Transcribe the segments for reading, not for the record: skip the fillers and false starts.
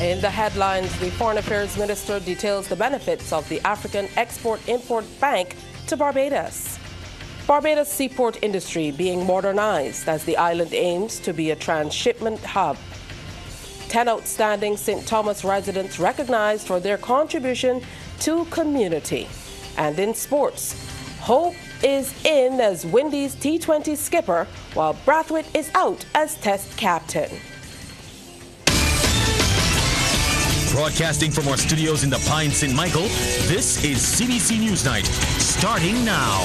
In the headlines, the Foreign Affairs Minister details the benefits of the African Export-Import Bank to Barbados. Barbados Seaport industry being modernized as the island aims to be a transshipment hub. 10 outstanding St. Thomas residents recognized for their contribution to community. And in sports, hope is in as Windies T20 skipper, while Brathwaite is out as test captain. Broadcasting from our studios in the Pine St. Michael, this is CBC NewsNight, starting now.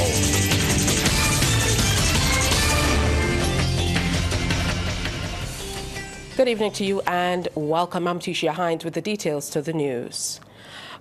Good evening to you and welcome. I'm Tisha Hines with the details to the news.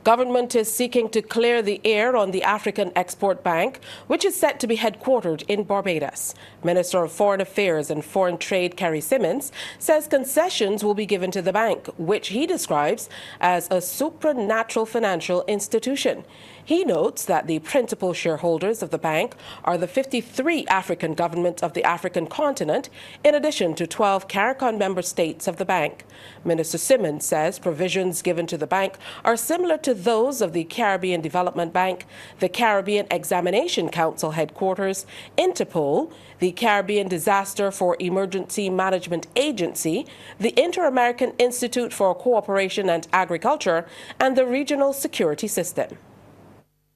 Government is seeking to clear the air on the African Export Bank, which is set to be headquartered in Barbados. Minister of Foreign Affairs and Foreign Trade Carrie Symonds says concessions will be given to the bank, which he describes as a supranatural financial institution. He notes that the principal shareholders of the bank are the 53 African governments of the African continent, in addition to 12 CARICOM member states of the bank. Minister Symonds says provisions given to the bank are similar to those of the Caribbean Development Bank, the Caribbean Examination Council headquarters, Interpol, the Caribbean Disaster for Emergency Management Agency, the Inter-American Institute for Cooperation and Agriculture, and the Regional Security System.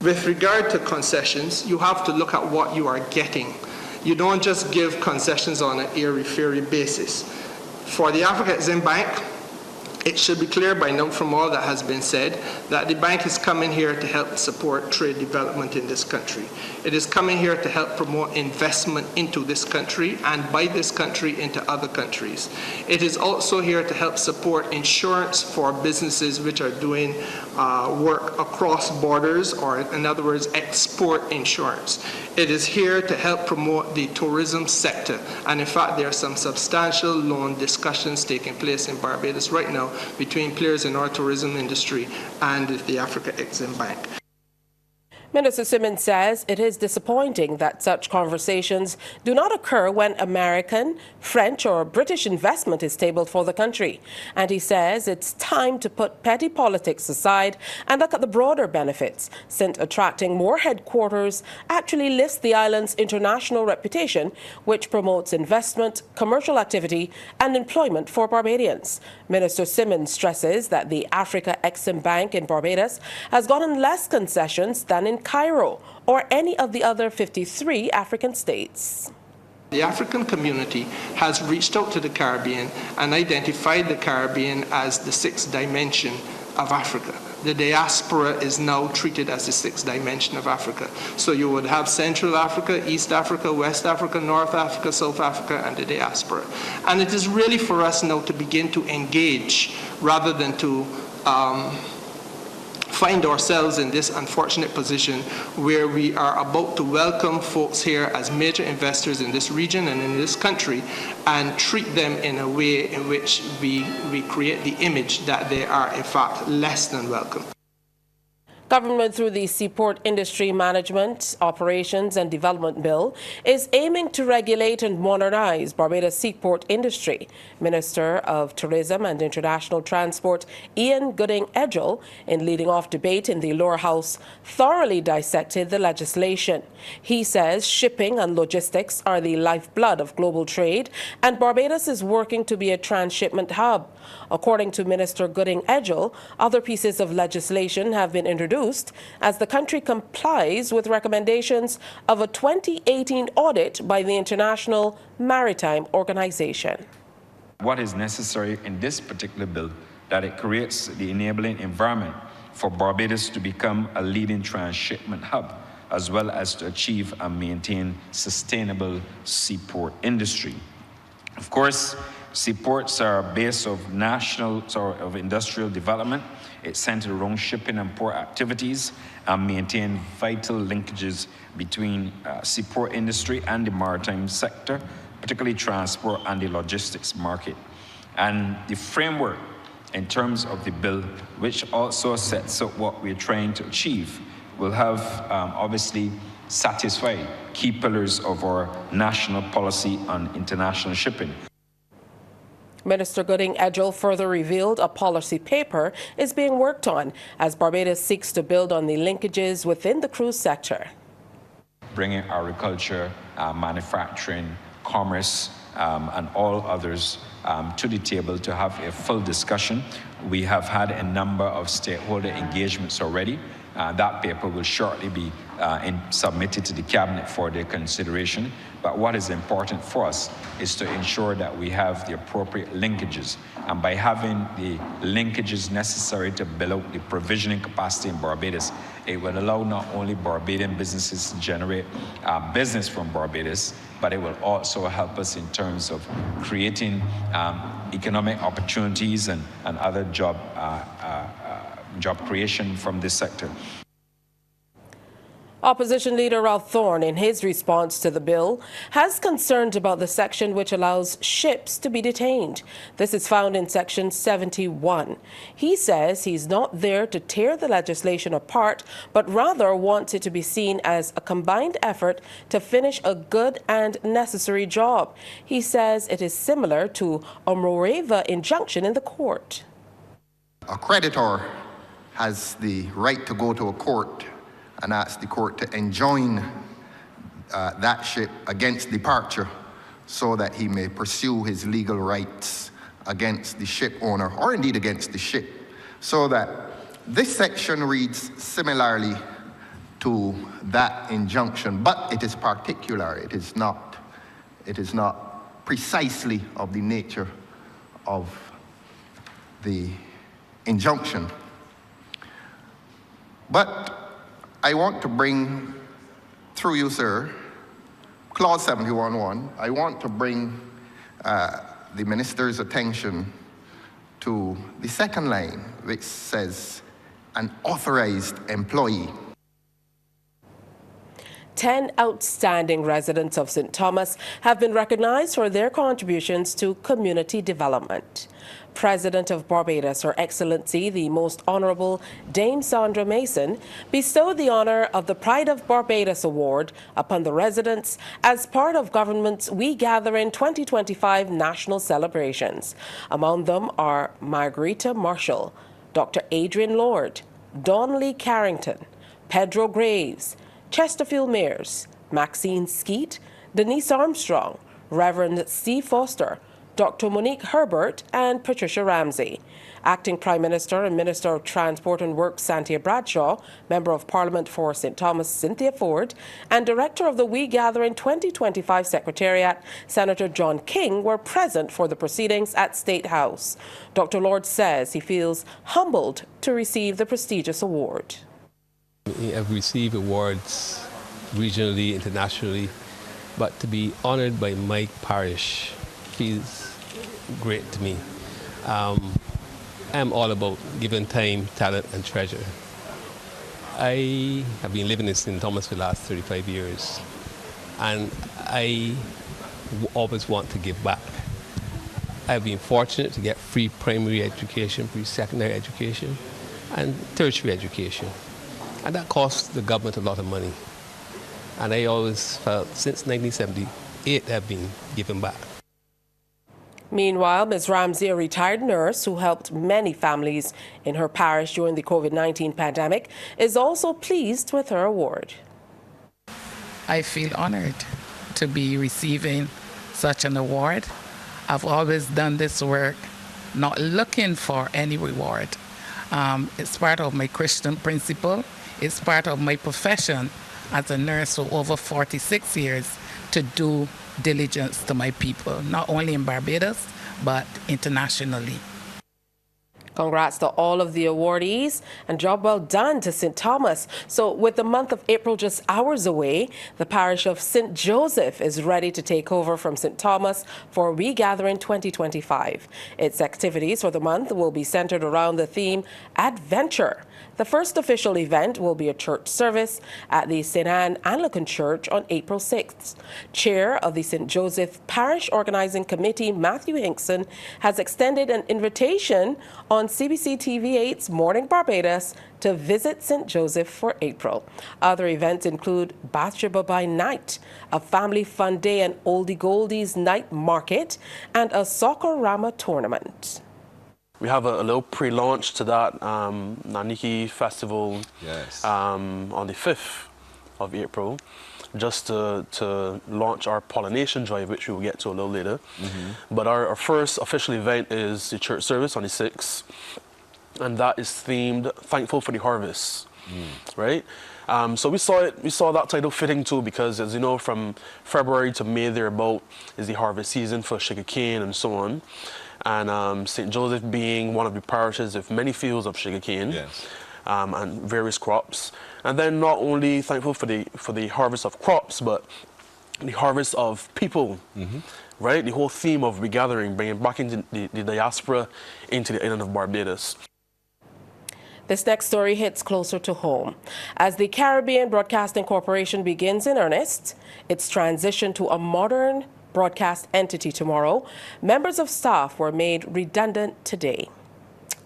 With regard to concessions, you have to look at what you are getting. You don't just give concessions on an airy-fairy basis. For the Africa Exim Bank, it should be clear by now from all that has been said that the bank is coming here to help support trade development in this country. It is coming here to help promote investment into this country and by this country into other countries. It is also here to help support insurance for businesses which are doing work across borders, or in other words, export insurance. It is here to help promote the tourism sector. And in fact, there are some substantial loan discussions taking place in Barbados right now between players in our tourism industry and the Africa Exim Bank. Minister Symonds says it is disappointing that such conversations do not occur when American, French or British investment is tabled for the country. And he says it's time to put petty politics aside and look at the broader benefits, since attracting more headquarters actually lifts the island's international reputation, which promotes investment, commercial activity and employment for Barbadians. Minister Symonds stresses that the Africa Exim Bank in Barbados has gotten less concessions than in Cairo or any of the other 53 African states. The African community has reached out to the Caribbean and identified the Caribbean as the sixth dimension of Africa. The diaspora is now treated as the sixth dimension of Africa. So you would have Central Africa, East Africa, West Africa, North Africa, South Africa, and the diaspora. And it is really for us now to begin to engage rather than to find ourselves in this unfortunate position where we are about to welcome folks here as major investors in this region and in this country and treat them in a way in which we create the image that they are in fact less than welcome. Government, through the Seaport Industry Management, Operations and Development Bill, is aiming to regulate and modernize Barbados Seaport industry. Minister of Tourism and International Transport Ian Gooding-Edgell, in leading off debate in the lower house, thoroughly dissected the legislation. He says shipping and logistics are the lifeblood of global trade, and Barbados is working to be a transshipment hub. According to Minister Gooding-Edgell, other pieces of legislation have been introduced as the country complies with recommendations of a 2018 audit by the International Maritime Organization. What is necessary in this particular bill, that it creates the enabling environment for Barbados to become a leading transshipment hub, as well as to achieve and maintain sustainable seaport industry. Of course, seaports are a base of of industrial development. It's centered around shipping and port activities and maintain vital linkages between seaport industry and the maritime sector, particularly transport and the logistics market. And the framework in terms of the bill, which also sets up what we're trying to achieve, will have obviously satisfied key pillars of our national policy on international shipping. Minister Gooding Edgell further revealed a policy paper is being worked on as Barbados seeks to build on the linkages within the cruise sector. Bringing agriculture, manufacturing, commerce, and all others to the table to have a full discussion. We have had a number of stakeholder engagements already. That paper will shortly be submitted to the Cabinet for their consideration. But what is important for us is to ensure that we have the appropriate linkages. And by having the linkages necessary to build out the provisioning capacity in Barbados, it will allow not only Barbadian businesses to generate business from Barbados, but it will also help us in terms of creating economic opportunities and other job creation from this sector. Opposition leader Ralph Thorne, in his response to the bill, has concerns about the section which allows ships to be detained. This is found in Section 71. He says he's not there to tear the legislation apart, but rather wants it to be seen as a combined effort to finish a good and necessary job. He says it is similar to a Moreva injunction in the court. A creditor has the right to go to a court and ask the court to enjoin that ship against departure so that he may pursue his legal rights against the ship owner or indeed against the ship. So that this section reads similarly to that injunction, but it is particular. It is not precisely of the nature of the injunction. But I want to bring, through you, sir, Clause 71.1, I want to bring the minister's attention to the second line, which says, an authorized employee. 10 outstanding residents of St. Thomas have been recognized for their contributions to community development. President of Barbados, Her Excellency, the Most Honourable Dame Sandra Mason, bestowed the honour of the Pride of Barbados Award upon the residents as part of government's We Gathering 2025 national celebrations. Among them are Margarita Marshall, Dr. Adrian Lord, Don Lee Carrington, Pedro Graves, Chesterfield Mears, Maxine Skeet, Denise Armstrong, Reverend Steve Foster, Dr. Monique Herbert and Patricia Ramsey. Acting Prime Minister and Minister of Transport and Works Cynthia Bradshaw, Member of Parliament for St. Thomas Cynthia Ford, and Director of the We Gathering 2025 Secretariat, Senator John King, were present for the proceedings at State House. Dr. Lord says he feels humbled to receive the prestigious award. I've received awards regionally, internationally, but to be honored by my parish feels great to me. I'm all about giving time, talent, and treasure. I have been living in St. Thomas for the last 35 years, and I always want to give back. I've been fortunate to get free primary education, free secondary education, and tertiary education. And that costs the government a lot of money. And I always felt since 1978 I've been giving back. Meanwhile, Ms. Ramsey, a retired nurse who helped many families in her parish during the COVID-19 pandemic, is also pleased with her award. I feel honored to be receiving such an award. I've always done this work not looking for any reward. It's part of my Christian principle. It's part of my profession as a nurse for over 46 years to do diligence to my people, not only in Barbados, but internationally. Congrats to all of the awardees and job well done to St. Thomas. So with the month of April just hours away, the parish of St. Joseph is ready to take over from St. Thomas for We Gathering 2025. Its activities for the month will be centered around the theme Adventure. The first official event will be a church service at the St. Anne Anglican Church on April 6th. Chair of the St. Joseph Parish Organizing Committee, Matthew Hinkson, has extended an invitation on on CBC TV8's Morning Barbados to visit St. Joseph for April. Other events include Bathsheba by Night, a family fun day and Oldie Goldies night market, and a Soccer-Rama tournament. We have a little pre-launch to that Naniki Festival on the 5th of April, just to launch our pollination drive, which we will get to a little later. But our first official event is the church service on the 6th, and that is themed Thankful for the Harvest, right? So we saw that title fitting too, because as you know, from February to May thereabout is the harvest season for sugarcane and so on. And St. Joseph being one of the parishes with many fields of sugarcane and various crops. And then not only thankful for the harvest of crops, but the harvest of people, right? The whole theme of regathering, bringing back into the diaspora into the island of Barbados. This next story hits closer to home. As the Caribbean Broadcasting Corporation begins in earnest its transition to a modern broadcast entity tomorrow, members of staff were made redundant today.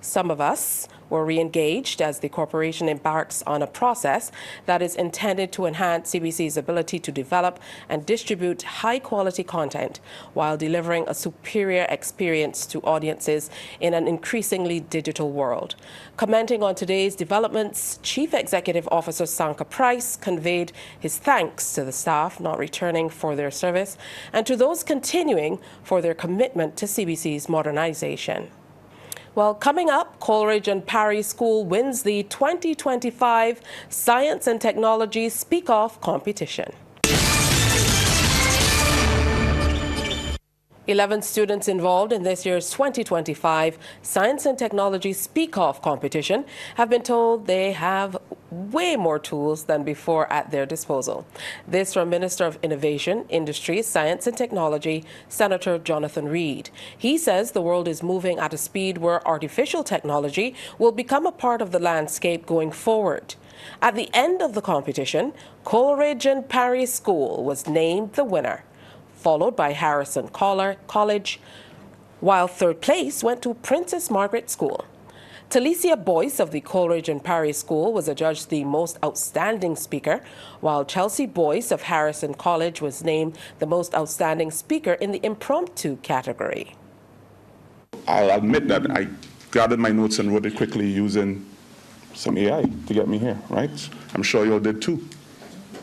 Some of us were re-engaged as the corporation embarks on a process that is intended to enhance CBC's ability to develop and distribute high-quality content while delivering a superior experience to audiences in an increasingly digital world. Commenting on today's developments, Chief Executive Officer Sanka Price conveyed his thanks to the staff not returning for their service and to those continuing for their commitment to CBC's modernization. Well, coming up, Coleridge and Parry School wins the 2025 Science and Technology Speak-Off competition. 11 students involved in this year's 2025 Science and Technology Speak-Off competition have been told they have way more tools than before at their disposal. This from Minister of Innovation, Industry, Science and Technology, Senator Jonathan Reed. He says the world is moving at a speed where artificial technology will become a part of the landscape going forward. At the end of the competition, Coleridge and Parry School was named the winner, followed by Harrison College, while third place went to Princess Margaret School. Talicia Boyce of the Coleridge and Parry School was adjudged the most outstanding speaker, while Chelsea Boyce of Harrison College was named the most outstanding speaker in the impromptu category. I'll admit that I gathered my notes and wrote it quickly using some AI to get me here, right? I'm sure you all did too,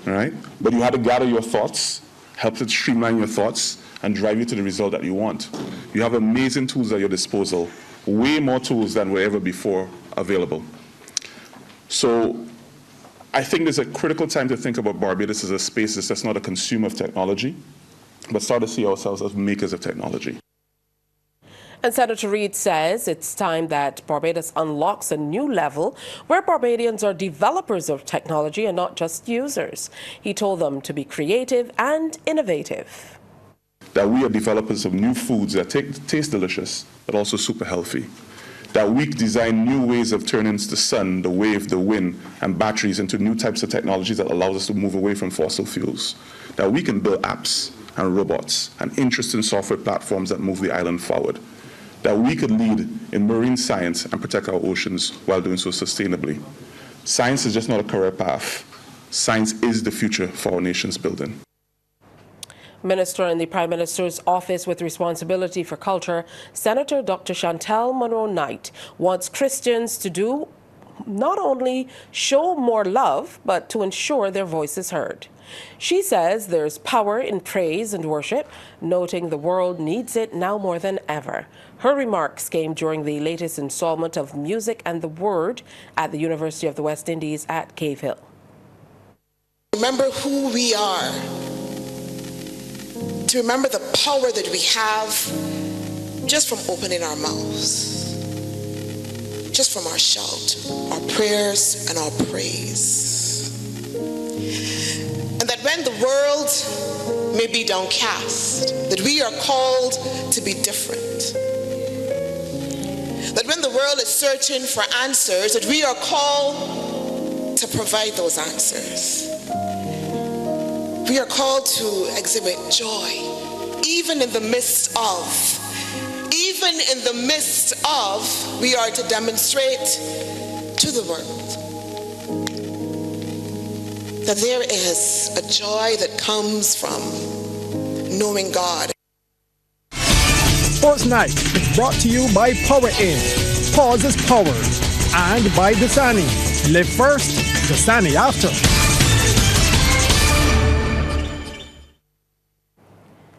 all right? But you had to gather your thoughts, help it streamline your thoughts, and drive you to the result that you want. You have amazing tools at your disposal, way more tools than were ever before available. So I think there's a critical time to think about Barbados as a space that's not a consumer of technology, but start to see ourselves as makers of technology. And Senator Reed says it's time that Barbados unlocks a new level where Barbadians are developers of technology and not just users. He told them to be creative and innovative. That we are developers of new foods that taste delicious, but also super healthy. That we design new ways of turning the sun, the wave, the wind, and batteries into new types of technologies that allows us to move away from fossil fuels. That we can build apps and robots and interesting software platforms that move the island forward. That we could lead in marine science and protect our oceans while doing so sustainably. Science is just not a career path. Science is the future for our nation's building. Minister in the Prime Minister's office with responsibility for culture, Senator Dr. Chantal Monroe-Knight wants Christians to do not only show more love, but to ensure their voice is heard. She says there's power in praise and worship, noting the world needs it now more than ever. Her remarks came during the latest installment of Music and the Word at the University of the West Indies at Cave Hill. Remember who we are. To remember the power that we have just from opening our mouths, just from our shout, our prayers and our praise. And that when the world may be downcast, that we are called to be different. That when the world is searching for answers, that we are called to provide those answers. We are called to exhibit joy, even in the midst of, even even in the midst of, we are to demonstrate to the world that there is a joy that comes from knowing God. Sports Night is brought to you by Power In. Pause is power. And by Dasani. Live first, Dasani after.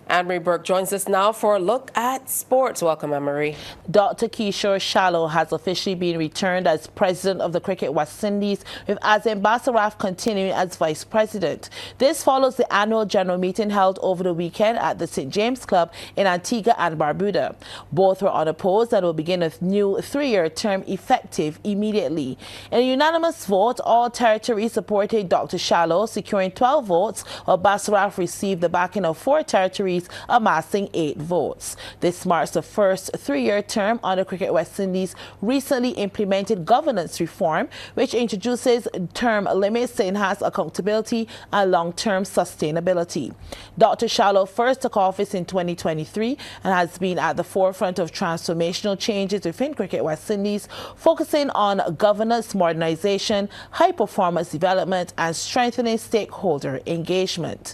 Anne-Marie Burke joins us now for a look at sports. Welcome, Anne-Marie. Dr. Kishore Shallow has officially been returned as president of the Cricket West Indies, with Azim Basaraf continuing as vice president. This follows the annual general meeting held over the weekend at the St. James Club in Antigua and Barbuda. Both were unopposed and will begin a new 3-year term effective immediately. In a unanimous vote, all territories supported Dr. Shallow, securing 12 votes, while Basaraf received the backing of 4 territories, amassing 8 votes. This marks the first 3-year term under Cricket West Indies' recently implemented governance reform, which introduces term limits to enhance accountability and long-term sustainability. Dr. Shallow first took office in 2023 and has been at the forefront of transformational changes within Cricket West Indies, focusing on governance, modernization, high-performance development, and strengthening stakeholder engagement.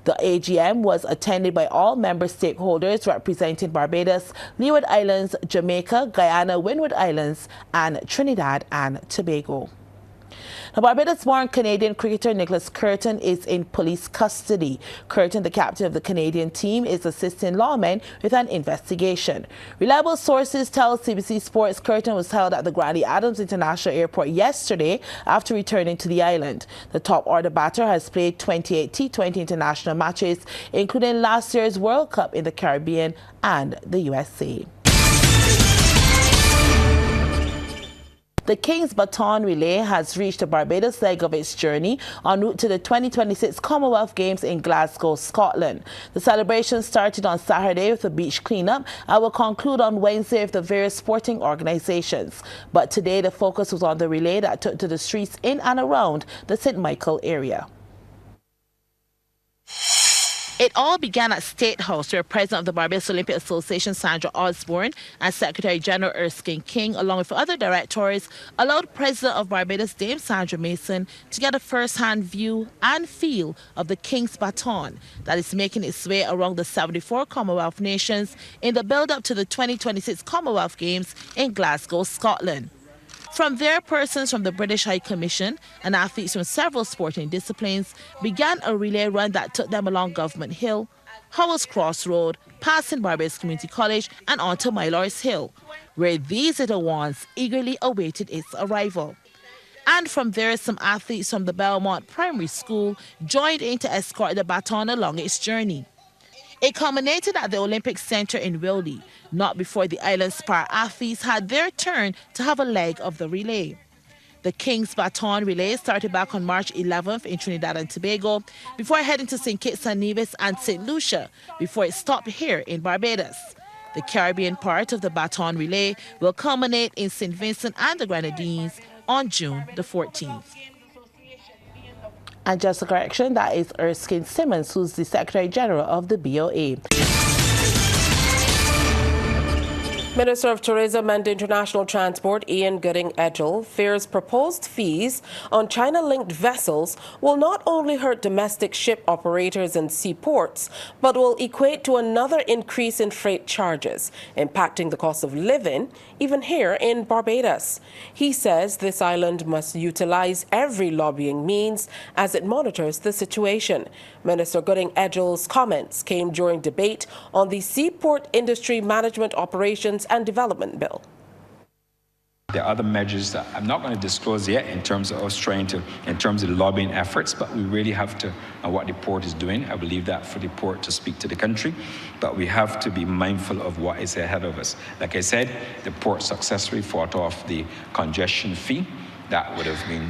The AGM was attended by all member stakeholders representing Barbados, Leeward Islands, Jamaica, Guyana, Windward Islands, and Trinidad and Tobago. Now, Barbados-born Canadian cricketer Nicholas Curtin is in police custody. Curtin, the captain of the Canadian team, is assisting lawmen with an investigation. Reliable sources tell CBC Sports Curtin was held at the Granny Adams International Airport yesterday after returning to the island. The top-order batter has played 28 T20 international matches, including last year's World Cup in the Caribbean and the USA. The King's Baton Relay has reached the Barbados leg of its journey en route to the 2026 Commonwealth Games in Glasgow, Scotland. The celebration started on Saturday with a beach cleanup and will conclude on Wednesday with the various sporting organizations. But today the focus was on the relay that took to the streets in and around the St. Michael area. It all began at State House, where President of the Barbados Olympic Association, Sandra Osborne, and Secretary General Erskine King, along with other directors, allowed President of Barbados, Dame Sandra Mason, to get a first-hand view and feel of the King's Baton that is making its way around the 74 Commonwealth nations in the build-up to the 2026 Commonwealth Games in Glasgow, Scotland. From there, persons from the British High Commission and athletes from several sporting disciplines began a relay run that took them along Government Hill, Howells Cross Road, passing Barbados Community College and onto Mylors Hill, where these little ones eagerly awaited its arrival. And from there, some athletes from the Belmont Primary School joined in to escort the baton along its journey. It culminated at the Olympic Centre in Wildy, not before the island's para-athletes had their turn to have a leg of the relay. The King's Baton Relay started back on March 11th in Trinidad and Tobago, before heading to St. Kitts and Nevis and St. Lucia, before it stopped here in Barbados. The Caribbean part of the Baton Relay will culminate in St. Vincent and the Grenadines on June the 14th. And just a correction, that is Erskine Simmons, who's the Secretary General of the BOA. Minister of Tourism and International Transport Ian Gooding-Edgell fears proposed fees on China-linked vessels will not only hurt domestic ship operators and seaports, but will equate to another increase in freight charges, impacting the cost of living, even here in Barbados. He says this island must utilize every lobbying means as it monitors the situation. Minister Gooding-Edgell's comments came during debate on the Seaport Industry Management Operations and Development Bill. There are other measures that I'm not going to disclose yet in terms of us trying to, in terms of the lobbying efforts, but we really have to, what the port is doing, I believe that for the port to speak to the country, but we have to be mindful of what is ahead of us. Like I said, the port successfully fought off the congestion fee. That would have been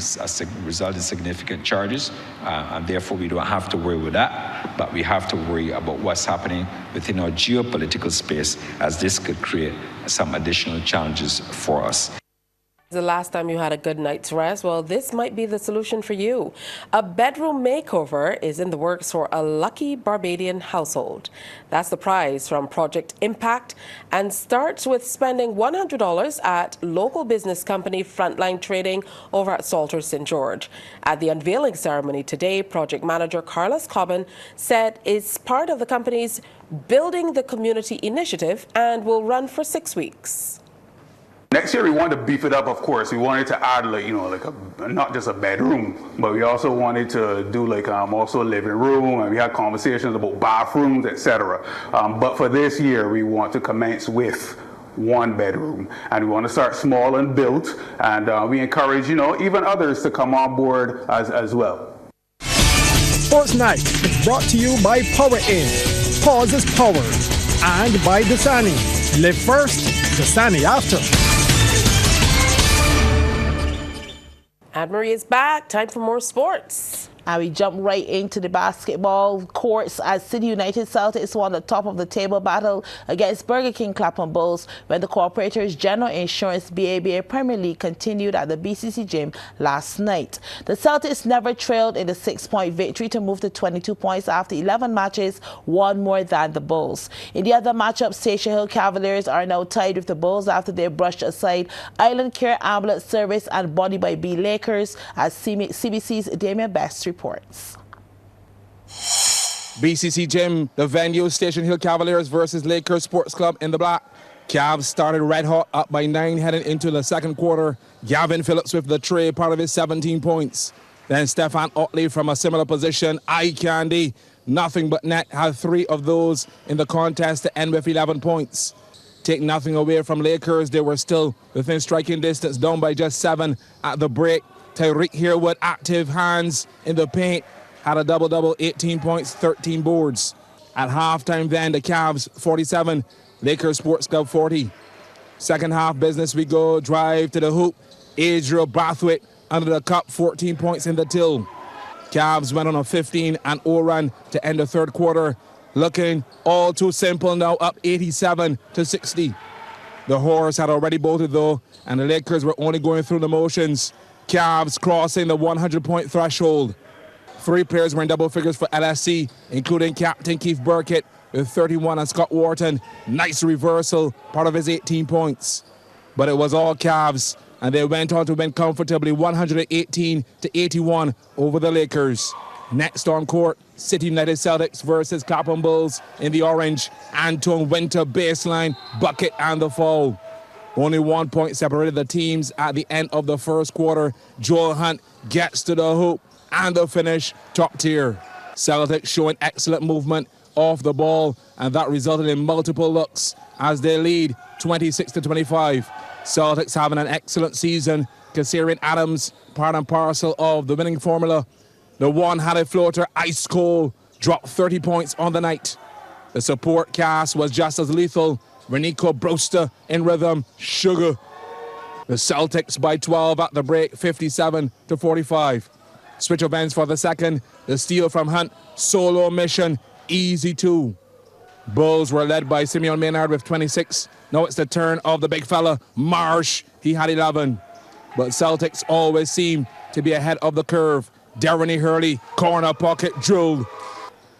resulted in significant charges, and therefore we don't have to worry with that, but we have to worry about what's happening within our geopolitical space, as this could create some additional challenges for us. The last time you had a good night's rest, well, this might be the solution for you. A bedroom makeover is in the works for a lucky Barbadian household. That's the prize from Project Impact and starts with spending $100 at local business company Frontline Trading over at Salter St. George. At the unveiling ceremony today, project manager Carlos Cobbin said it's part of the company's Building the Community initiative and will run for 6 weeks. Next year, we wanted to beef it up, of course. We wanted to add, not just a bedroom, but we also wanted to do, also a living room, and we had conversations about bathrooms, etc. But for this year, we want to commence with 1 bedroom, and we want to start small and built, and we encourage, even others to come on board as well. Sports Night is brought to you by Power In. Pause is power. And by Dasani. Live first, Dasani after. Anne-Marie is back. Time for more sports. And we jump right into the basketball courts as City United Celtics won the top of the table battle against Burger King Clapham Bulls when the Corporators General Insurance BABA Premier League continued at the BCC Gym last night. The Celtics never trailed in the 6-point victory to move to 22 points after 11 matches, one more than the Bulls. In the other matchup, Station Hill Cavaliers are now tied with the Bulls after they brushed aside Island Care Ambulance Service and Body by B Lakers, as CBC's Damien Best reports. BCC Gym, the venue, Station Hill Cavaliers versus Lakers Sports Club in the black. Cavs started red hot, up by 9 heading into the second quarter. Gavin Phillips with the tray, part of his 17 points. Then Stefan Otley from a similar position. Eye candy, nothing but net, had 3 of those in the contest to end with 11 points. Take nothing away from Lakers, they were still within striking distance, down by just 7 at the break. Tyreek Harewood, active hands in the paint, had a double-double, 18 points, 13 boards. At halftime then, the Cavs 47, Lakers Sports Club 40. Second half business we go, drive to the hoop. Adriel Brathwaite under the cup, 14 points in the till. Cavs went on a 15-0 run to end the third quarter. Looking all too simple now, up 87-60. The Horse had already bolted though, and the Lakers were only going through the motions. Cavs crossing the 100-point threshold. 3 players were in double figures for LSC, including captain Keith Burkett with 31 and Scott Wharton. Nice reversal, part of his 18 points. But it was all Cavs, and they went on to win comfortably 118-81 over the Lakers. Next on court, City United Celtics versus Clapham Bulls in the orange. Anton Winter baseline, bucket and the foul. Only 1 point separated the teams at the end of the first quarter. Joel Hunt gets to the hoop and the finish, top tier. Celtics showing excellent movement off the ball, and that resulted in multiple looks as they lead 26-25. Celtics having an excellent season, considering Adams part and parcel of the winning formula. The one-handed floater, ice cold, dropped 30 points on the night. The support cast was just as lethal. Renico Brewster in rhythm, sugar. The Celtics by 12 at the break, 57-45. Switch of ends for the second. The steal from Hunt, solo mission, easy 2. Bulls were led by Simeon Maynard with 26. Now it's the turn of the big fella, Marsh. He had 11. But Celtics always seem to be ahead of the curve. Darren Hurley, corner pocket, drilled.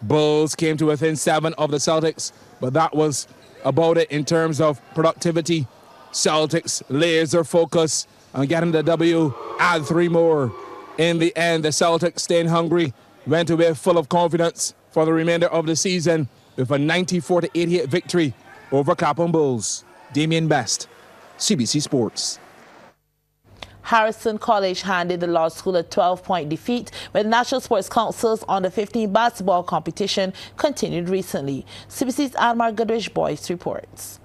Bulls came to within 7 of the Celtics, but that was about it in terms of productivity. Celtics laser focus on getting the W, add 3 more. In the end, the Celtics, staying hungry, went away full of confidence for the remainder of the season with a 94-88 victory over Clapham Bulls. Damien Best, CBC Sports. Harrison College handed the Law School a 12-point defeat when National Sports Council's Under-15 basketball competition continued recently. CBC's Almar Goodrich Boyce reports.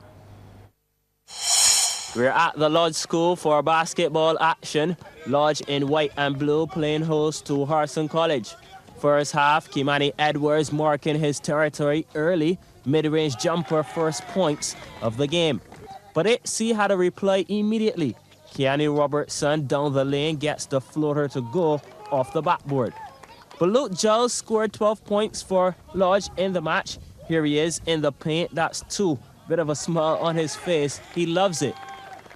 We're at the Lodge School for basketball action. Lodge in white and blue playing host to Harrison College. First half, Kimani Edwards marking his territory early. Mid-range jumper, first points of the game. But HC had a reply immediately. Keanu Robertson down the lane gets the floater to go off the backboard. But Luke Giles scored 12 points for Lodge in the match. Here he is in the paint. That's 2. Bit of a smile on his face. He loves it.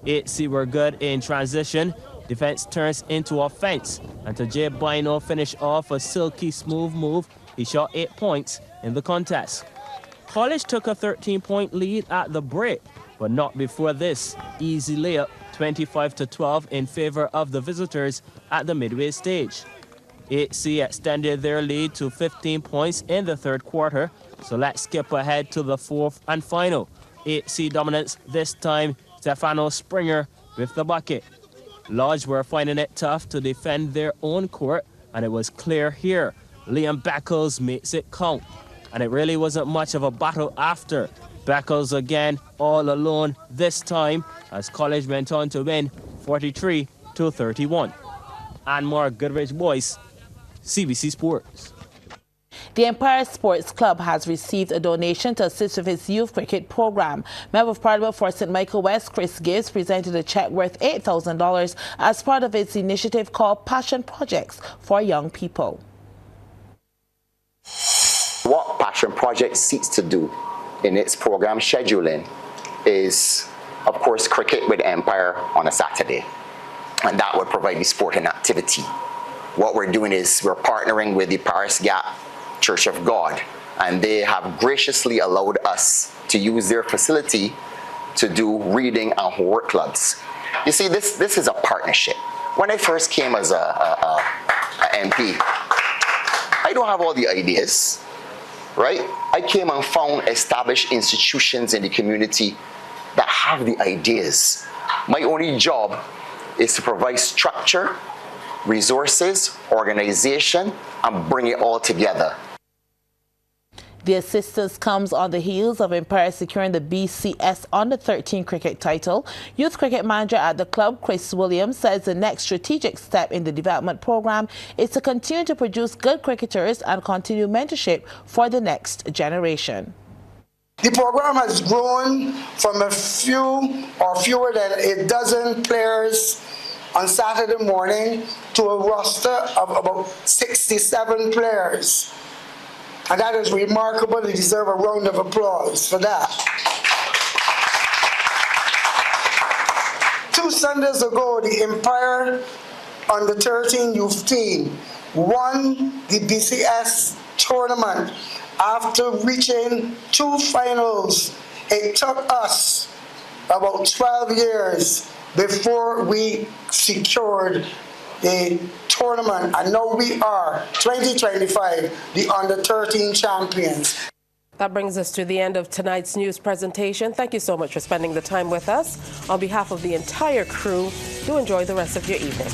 8C were good in transition. Defense turns into offense. And to Jay Bino finish off a silky smooth move. He shot 8 points in the contest. College took a 13-point lead at the break, but not before this easy layup, 25-12 in favor of the visitors at the midway stage. 8C extended their lead to 15 points in the third quarter, so let's skip ahead to the fourth and final. 8C dominance, this time Stefano Springer with the bucket. Lodge were finding it tough to defend their own court, and it was clear here. Liam Beckles makes it count. And it really wasn't much of a battle after. Beckles again all alone this time as College went on to win 43-31. And more Goodrich Boyce, CBC Sports. The Empire Sports Club has received a donation to assist with its youth cricket program. Member of Parliament for St. Michael West, Chris Gibbs, presented a check worth $8,000 as part of its initiative called Passion Projects for Young People. What Passion Project seeks to do in its program scheduling is, of course, cricket with Empire on a Saturday. And that would provide the sporting activity. What we're doing is we're partnering with the Paris Gap Church of God, and they have graciously allowed us to use their facility to do reading and homework clubs. You see, this is a partnership. When I first came as a MP, I don't have all the ideas. Right? I came and found established institutions in the community that have the ideas. My only job is to provide structure, resources, organization, and bring it all together. The assistance comes on the heels of Empire securing the BCS Under-13 cricket title. Youth cricket manager at the club, Chris Williams, says the next strategic step in the development program is to continue to produce good cricketers and continue mentorship for the next generation. The program has grown from a few or fewer than a dozen players on Saturday morning to a roster of about 67 players. And that is remarkable. They deserve a round of applause for that. 2 Sundays ago, the Empire Under-13 youth team won the BCS tournament after reaching 2 finals. It took us about 12 years before we secured the tournament, and now we are 2025 the Under-13 champions. That brings us to the end of tonight's news presentation. Thank you so much for spending the time with us. On behalf of the entire crew, do enjoy the rest of your evening.